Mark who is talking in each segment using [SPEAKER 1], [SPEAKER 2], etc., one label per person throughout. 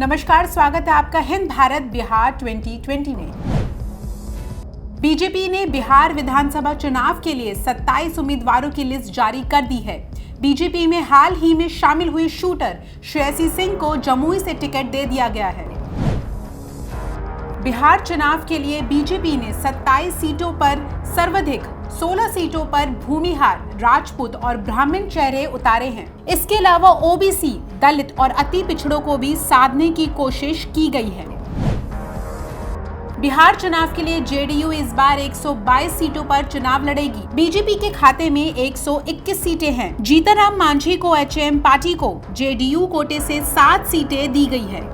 [SPEAKER 1] नमस्कार, स्वागत है आपका हिंद भारत बिहार 2020 में। बीजेपी ने बिहार विधानसभा चुनाव के लिए 27 उम्मीदवारों की लिस्ट जारी कर दी है। बीजेपी में हाल ही में शामिल हुई शूटर श्रेयसी सिंह को जमुई से टिकट दे दिया गया है। बिहार चुनाव के लिए बीजेपी ने 27 सीटों पर सर्वाधिक 16 सीटों पर भूमिहार, राजपूत और ब्राह्मण चेहरे उतारे हैं। इसके अलावा ओबीसी, दलित और अति पिछड़ों को भी साधने की कोशिश की गई है। बिहार चुनाव के लिए जेडीयू इस बार 122 सीटों पर चुनाव लड़ेगी। बीजेपी के खाते में 121 सीटें हैं। जीतनराम मांझी को एचएम पार्टी को जेडीयू कोटे से 7 सीटें दी गई है।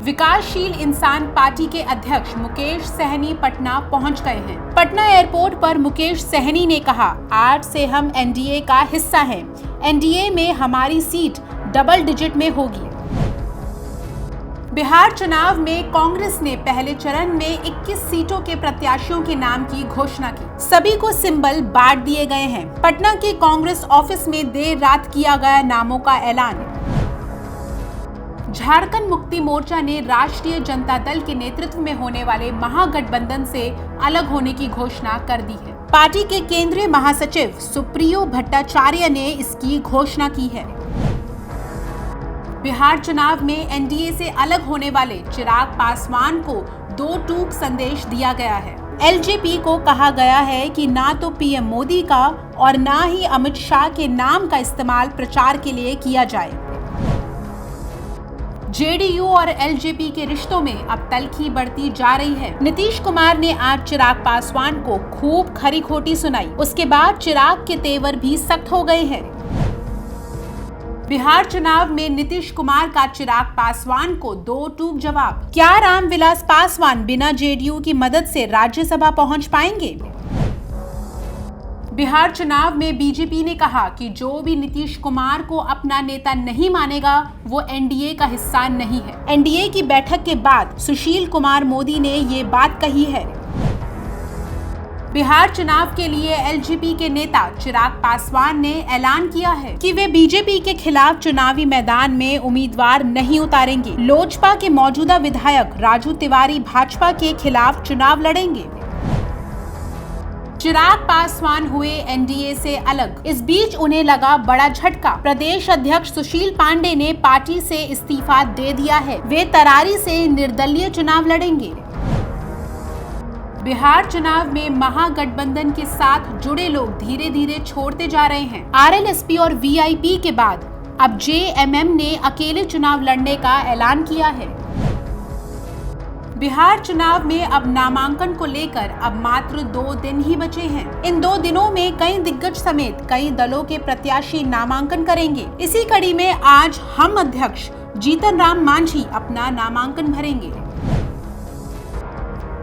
[SPEAKER 1] विकासशील इंसान पार्टी के अध्यक्ष मुकेश सहनी पटना पहुंच गए हैं। पटना एयरपोर्ट पर मुकेश सहनी ने कहा, आज से हम एनडीए का हिस्सा हैं। एनडीए में हमारी सीट डबल डिजिट में होगी। बिहार चुनाव में कांग्रेस ने पहले चरण में 21 सीटों के प्रत्याशियों के नाम की घोषणा की। सभी को सिंबल बांट दिए गए हैं। पटना के कांग्रेस ऑफिस में देर रात किया गया नामों का ऐलान। झारखंड मुक्ति मोर्चा ने राष्ट्रीय जनता दल के नेतृत्व में होने वाले महागठबंधन से अलग होने की घोषणा कर दी है। पार्टी के केंद्रीय महासचिव सुप्रियो भट्टाचार्य ने इसकी घोषणा की है। बिहार चुनाव में एनडीए से अलग होने वाले चिराग पासवान को 2 टूक संदेश दिया गया है। एलजेपी को कहा गया है कि ना तो पीएम मोदी का और ना ही अमित शाह के नाम का इस्तेमाल प्रचार के लिए किया जाए। जेडीयू और एलजेपी के रिश्तों में अब तल्खी बढ़ती जा रही है। नीतीश कुमार ने आज चिराग पासवान को खूब खरी खोटी सुनाई। उसके बाद चिराग के तेवर भी सख्त हो गए हैं। बिहार चुनाव में नीतीश कुमार का चिराग पासवान को 2 टूक जवाब। क्या रामविलास पासवान बिना जेडीयू की मदद से राज्यसभा पहुंच पाएंगे? बिहार चुनाव में बीजेपी ने कहा कि जो भी नीतीश कुमार को अपना नेता नहीं मानेगा वो एनडीए का हिस्सा नहीं है। एनडीए की बैठक के बाद सुशील कुमार मोदी ने ये बात कही है। बिहार चुनाव के लिए एलजेपी के नेता चिराग पासवान ने ऐलान किया है कि वे बीजेपी के खिलाफ चुनावी मैदान में उम्मीदवार नहीं उतारेंगे। लोजपा के मौजूदा विधायक राजू तिवारी भाजपा के खिलाफ चुनाव लड़ेंगे। चिराग पासवान हुए एनडीए से अलग। इस बीच उन्हें लगा बड़ा झटका। प्रदेश अध्यक्ष सुशील पांडे ने पार्टी से इस्तीफा दे दिया है। वे तरारी से निर्दलीय चुनाव लड़ेंगे। बिहार चुनाव में महागठबंधन के साथ जुड़े लोग धीरे धीरे छोड़ते जा रहे हैं। आरएलएसपी और वीआईपी के बाद अब जेएमएम ने अकेले चुनाव लड़ने का ऐलान किया है। बिहार चुनाव में अब नामांकन को लेकर अब मात्र 2 दिन ही बचे हैं। इन 2 दिनों में कई दिग्गज समेत कई दलों के प्रत्याशी नामांकन करेंगे। इसी कड़ी में आज हम अध्यक्ष जीतनराम मांझी अपना नामांकन भरेंगे।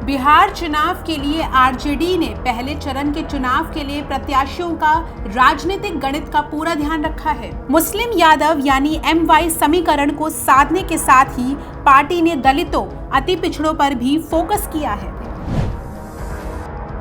[SPEAKER 1] बिहार चुनाव के लिए आरजेडी ने पहले चरण के चुनाव के लिए प्रत्याशियों का राजनीतिक गणित का पूरा ध्यान रखा है। मुस्लिम यादव यानी MY समीकरण को साधने के साथ ही पार्टी ने दलितों, अति पिछड़ों पर भी फोकस किया है।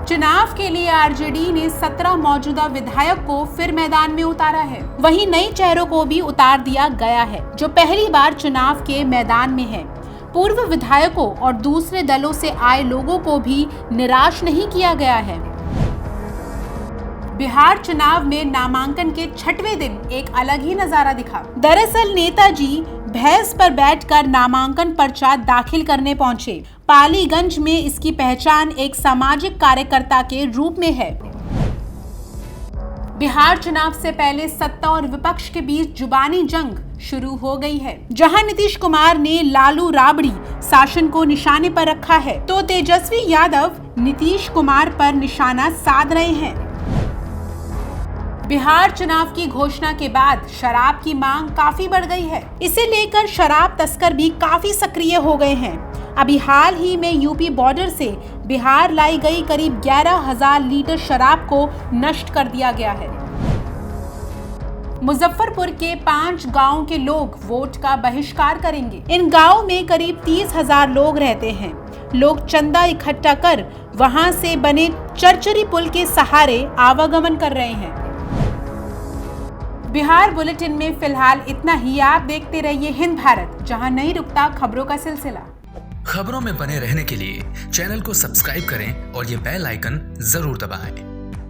[SPEAKER 1] चुनाव के लिए आरजेडी ने 17 मौजूदा विधायक को फिर मैदान में उतारा है। वहीं नए चेहरों को भी उतार दिया गया है जो पहली बार चुनाव के मैदान में है। पूर्व विधायकों और दूसरे दलों से आए लोगों को भी निराश नहीं किया गया है। बिहार चुनाव में नामांकन के 6वें दिन एक अलग ही नजारा दिखा। दरअसल नेताजी भैंस पर बैठकर नामांकन पर्चा दाखिल करने पहुंचे। पालीगंज में इसकी पहचान एक सामाजिक कार्यकर्ता के रूप में है। बिहार चुनाव से पहले सत्ता और विपक्ष के बीच जुबानी जंग शुरू हो गई है। जहां नीतीश कुमार ने लालू राबड़ी शासन को निशाने पर रखा है, तो तेजस्वी यादव नीतीश कुमार पर निशाना साध रहे हैं। बिहार चुनाव की घोषणा के बाद शराब की मांग काफी बढ़ गई है। इसे लेकर शराब तस्कर भी काफी सक्रिय हो गए हैं। अभी हाल ही में यूपी बॉर्डर से बिहार लाई गई करीब 11,000 लीटर शराब को नष्ट कर दिया गया है। मुजफ्फरपुर के 5 गांव के लोग वोट का बहिष्कार करेंगे। इन गांव में करीब 30,000 लोग रहते हैं। लोग चंदा इकट्ठा कर वहां से बने चरचरी पुल के सहारे आवागमन कर रहे हैं। बिहार बुलेटिन में फिलहाल इतना ही। आप देखते रहिए हिंद भारत, जहां नहीं रुकता खबरों का सिलसिला।
[SPEAKER 2] खबरों में बने रहने के लिए चैनल को सब्सक्राइब करें और ये बेल आइकन जरूर दबाएं।